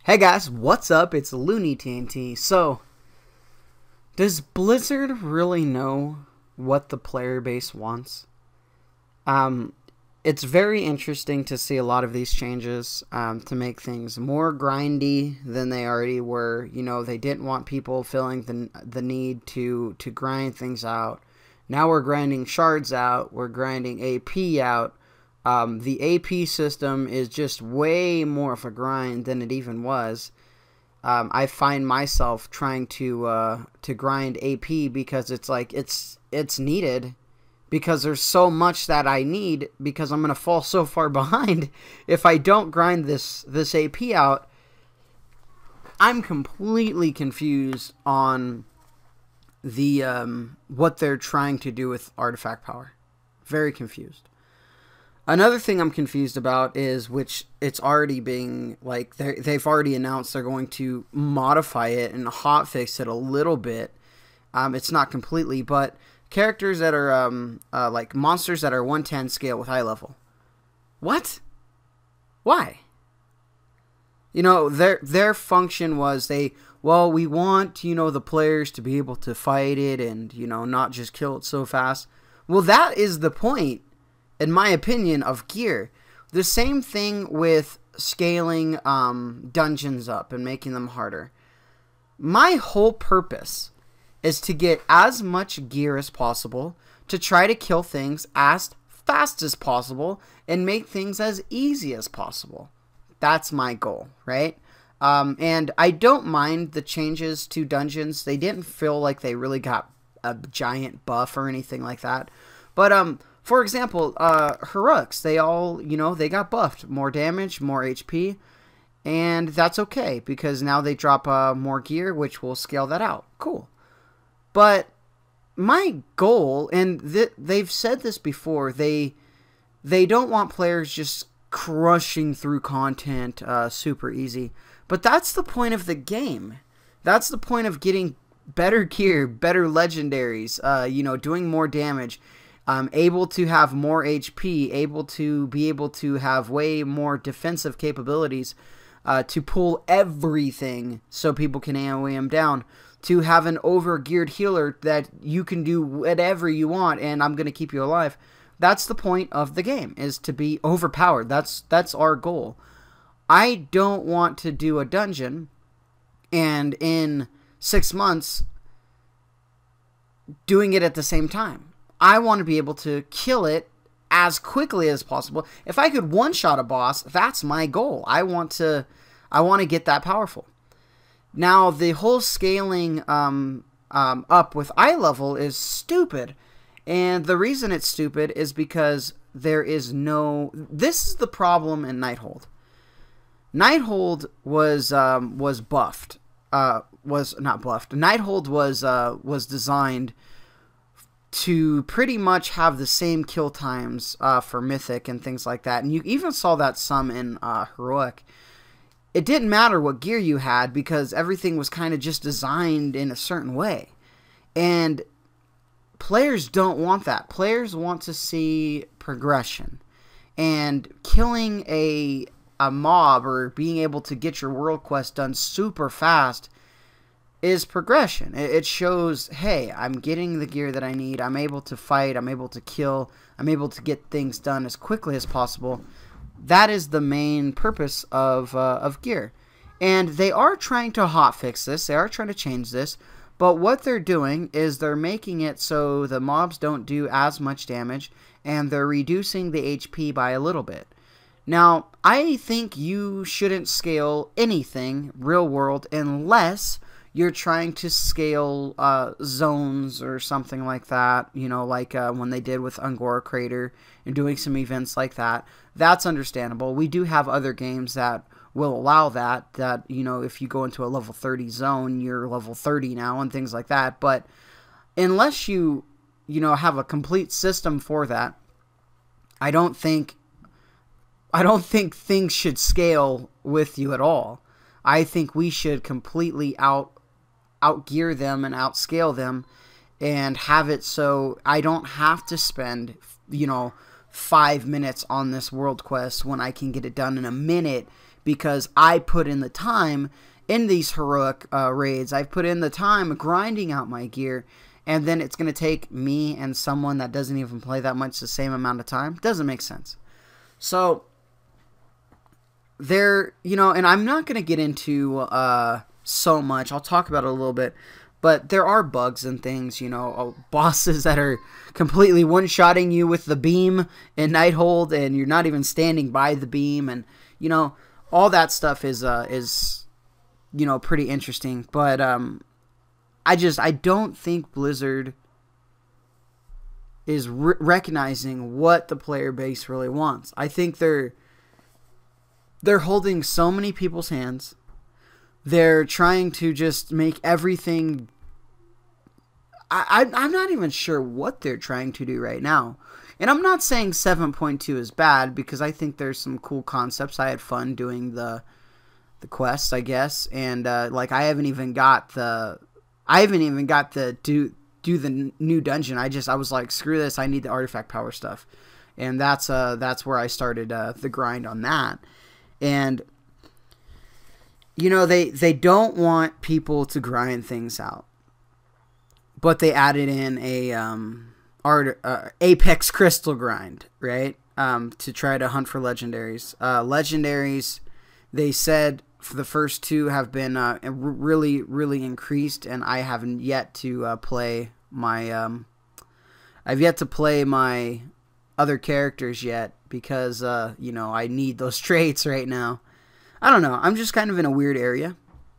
Hey guys, what's up? It's Looney TNT. So, does Blizzard really know what the player base wants? It's very interesting to see a lot of these changes to make things more grindy than they already were. You know, they didn't want people feeling the need to grind things out. Now we're grinding shards out. We're grinding AP out. The AP system is just way more of a grind than it even was. I find myself trying to grind AP because it's like it's needed, because there's so much that I need, because I'm gonna fall so far behind if I don't grind this AP out. I'm completely confused on the what they're trying to do with artifact power. Very confused. Another thing I'm confused about is, which it's already being, like, they've already announced they're going to modify it and hotfix it a little bit. It's not completely, but characters that are, like, monsters that are 110 scale with high level. What? Why? You know, their function was we want, you know, the players to be able to fight it and, you know, not just kill it so fast. Well, that is the point, in my opinion, of gear. The same thing with scaling dungeons up and making them harder. My whole purpose is to get as much gear as possible, to try to kill things as fast as possible, and make things as easy as possible. That's my goal, right? And I don't mind the changes to dungeons. They didn't feel like they really got a giant buff or anything like that. But, for example, Heroics, they all, you know, they got buffed. More damage, more HP, and that's okay, because now they drop more gear, which will scale that out. Cool. But my goal, and they've said this before, they don't want players just crushing through content super easy. But that's the point of the game. That's the point of getting better gear, better legendaries, you know, doing more damage. Able to have more HP, able to have way more defensive capabilities, to pull everything so people can AoE him down, to have an over-geared healer that you can do whatever you want and I'm going to keep you alive. That's the point of the game, is to be overpowered. That's our goal. I don't want to do a dungeon and in 6 months doing it at the same time. I want to be able to kill it as quickly as possible. If I could one-shot a boss, that's my goal. I want to get that powerful. Now, the whole scaling up with eye level is stupid. And the reason it's stupid is because there is no... This is the problem in Nighthold. Nighthold was buffed. Was not buffed. Nighthold was designed to pretty much have the same kill times for Mythic and things like that. And you even saw that some in Heroic. It didn't matter what gear you had, because everything was kind of just designed in a certain way. And players don't want that. Players want to see progression. And killing a mob or being able to get your world quest done super fast is progression. It shows, hey, I'm getting the gear that I need. I'm able to fight. I'm able to kill. I'm able to get things done as quickly as possible. That is the main purpose of gear. And they are trying to hotfix this. They are trying to change this. But what they're doing is they're making it so the mobs don't do as much damage, and they're reducing the HP by a little bit. Now, I think you shouldn't scale anything real world unless you're trying to scale zones or something like that, you know, like when they did with Angora Crater and doing some events like that. That's understandable. We do have other games that will allow that, you know, if you go into a level 30 zone, you're level 30 now and things like that. But unless you know, have a complete system for that, I don't think things should scale with you at all. I think we should completely outgear them and outscale them, and have it so I don't have to spend, you know, 5 minutes on this world quest when I can get it done in a minute, because I put in the time in these heroic raids. I've put in the time grinding out my gear, and then it's going to take me and someone that doesn't even play that much the same amount of time. Doesn't make sense. So there, you know, and I'm not going to get into so much. I'll talk about it a little bit. But there are bugs and things, you know, bosses that are completely one-shotting you with the beam in Nighthold, and you're not even standing by the beam, and, you know, all that stuff is you know, pretty interesting. But I don't think Blizzard is recognizing what the player base really wants. I think they're holding so many people's hands. They're trying to just make everything... I'm not even sure what they're trying to do right now. And I'm not saying 7.2 is bad, because I think there's some cool concepts. I had fun doing the quests, I guess. And like, I haven't even got the do the new dungeon. I was like, screw this, I need the artifact power stuff. And that's where I started the grind on that. And you know, they don't want people to grind things out, but they added in a Apex Crystal grind, right? To try to hunt for legendaries. Legendaries, they said for the first two have been really, really increased, and I haven't yet to play my I've yet to play my other characters yet, because you know, I need those traits right now. I don't know. I'm just kind of in a weird area.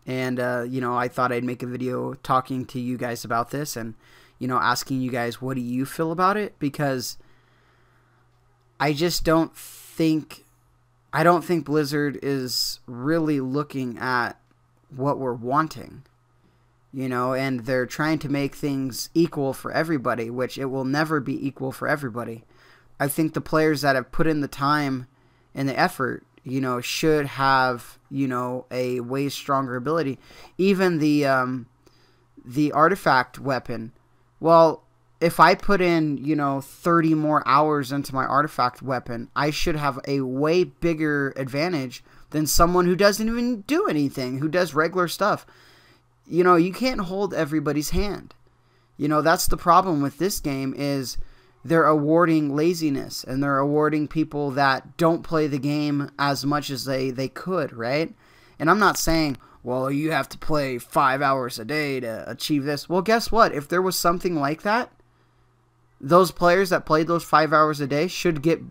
And, you know, I thought I'd make a video talking to you guys about this and, you know, asking you guys, what do you feel about it? Because I just don't think Blizzard is really looking at what we're wanting, you know, and they're trying to make things equal for everybody, which it will never be equal for everybody. I think the players that have put in the time and the effort, you know, should have, you know, a way stronger ability. Even the artifact weapon. Well, if I put in, you know, 30 more hours into my artifact weapon, I should have a way bigger advantage than someone who doesn't even do anything, who does regular stuff. You know, you can't hold everybody's hand. You know, that's the problem with this game, is they're awarding laziness, and they're awarding people that don't play the game as much as they could, right? And I'm not saying, well, you have to play 5 hours a day to achieve this. Well, guess what? If there was something like that, those players that played those 5 hours a day should get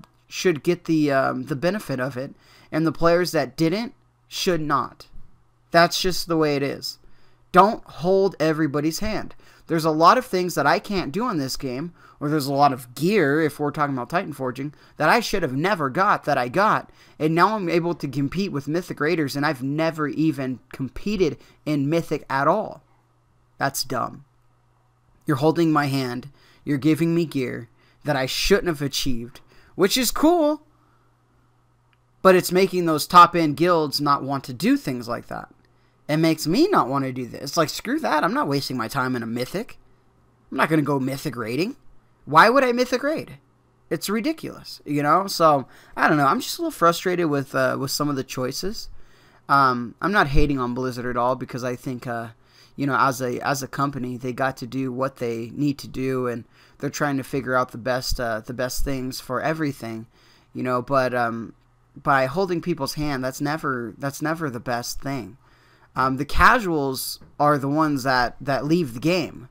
the benefit of it, and the players that didn't should not. That's just the way it is. Don't hold everybody's hand. There's a lot of things that I can't do in this game, or there's a lot of gear, if we're talking about Titan Forging, that I should have never got, that I got, and now I'm able to compete with Mythic Raiders, and I've never even competed in Mythic at all. That's dumb. You're holding my hand, you're giving me gear that I shouldn't have achieved, which is cool, but it's making those top-end guilds not want to do things like that. It makes me not want to do this. It's like, screw that, I'm not wasting my time in a Mythic. I'm not going to go Mythic raiding. Why would I Mythic raid? It's ridiculous, you know? So, I don't know. I'm just a little frustrated with some of the choices. I'm not hating on Blizzard at all, because I think, you know, as a company, they got to do what they need to do, and they're trying to figure out the best things for everything, you know? But by holding people's hand, that's never the best thing. The casuals are the ones that leave the game.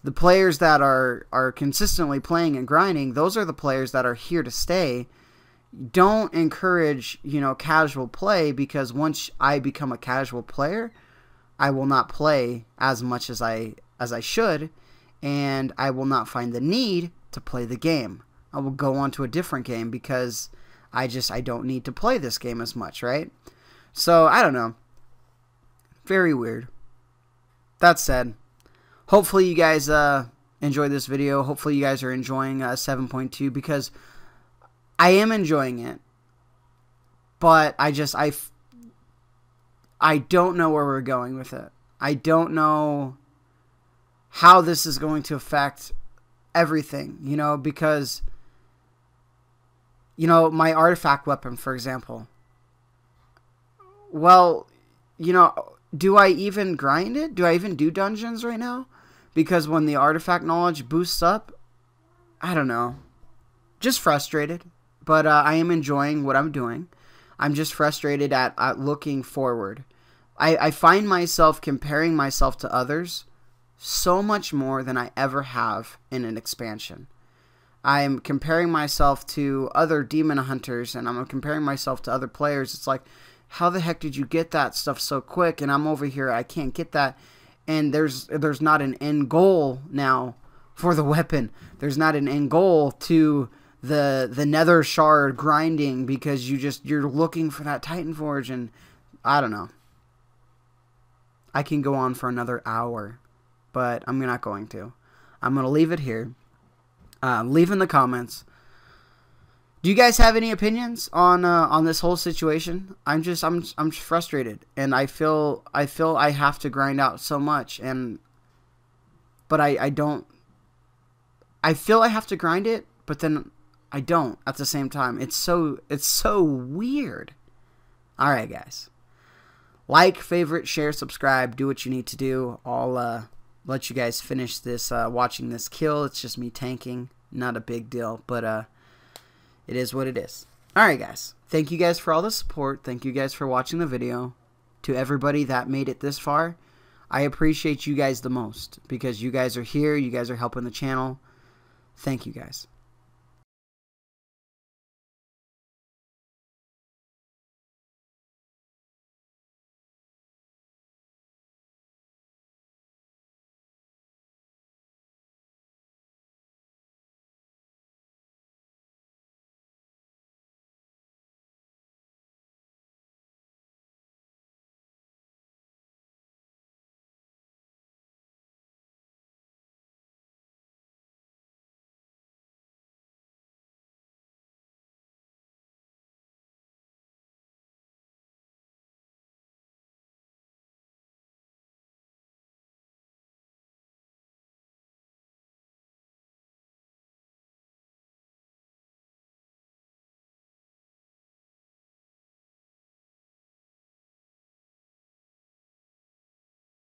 The players that are consistently playing and grinding, those are the players that are here to stay. Don't encourage, you know, casual play, because once I become a casual player, I will not play as much as I should, and I will not find the need to play the game. I will go on to a different game, because I don't need to play this game as much, right? So, I don't know. Very weird. That said, hopefully you guys enjoyed this video. Hopefully you guys are enjoying 7.2, because I am enjoying it. But I don't know where we're going with it. I don't know how this is going to affect everything, you know, because, you know, my artifact weapon, for example, Well, you know, do I even grind it? Do I even do dungeons right now? Because when the artifact knowledge boosts up, I don't know. Just frustrated. But I am enjoying what I'm doing. I'm just frustrated at looking forward. I find myself comparing myself to others so much more than I ever have in an expansion. I'm comparing myself to other demon hunters, and I'm comparing myself to other players. It's like, how the heck did you get that stuff so quick? And I'm over here, I can't get that. And there's not an end goal now for the weapon. There's not an end goal to the nether shard grinding, because you're looking for that Titan Forge, and I don't know. I can go on for another hour, but I'm not going to. I'm going to leave it here. Leave in the comments. Do you guys have any opinions on this whole situation? I'm frustrated, and I feel I have to grind out so much, but I don't. I feel I have to grind it, but then I don't at the same time. It's so weird. All right, guys. Like, favorite, share, subscribe. Do what you need to do. I'll let you guys finish this watching this kill. It's just me tanking. Not a big deal, but it is what it is. All right, guys. Thank you guys for all the support. Thank you guys for watching the video. To everybody that made it this far, I appreciate you guys the most, because you guys are here. You guys are helping the channel. Thank you, guys.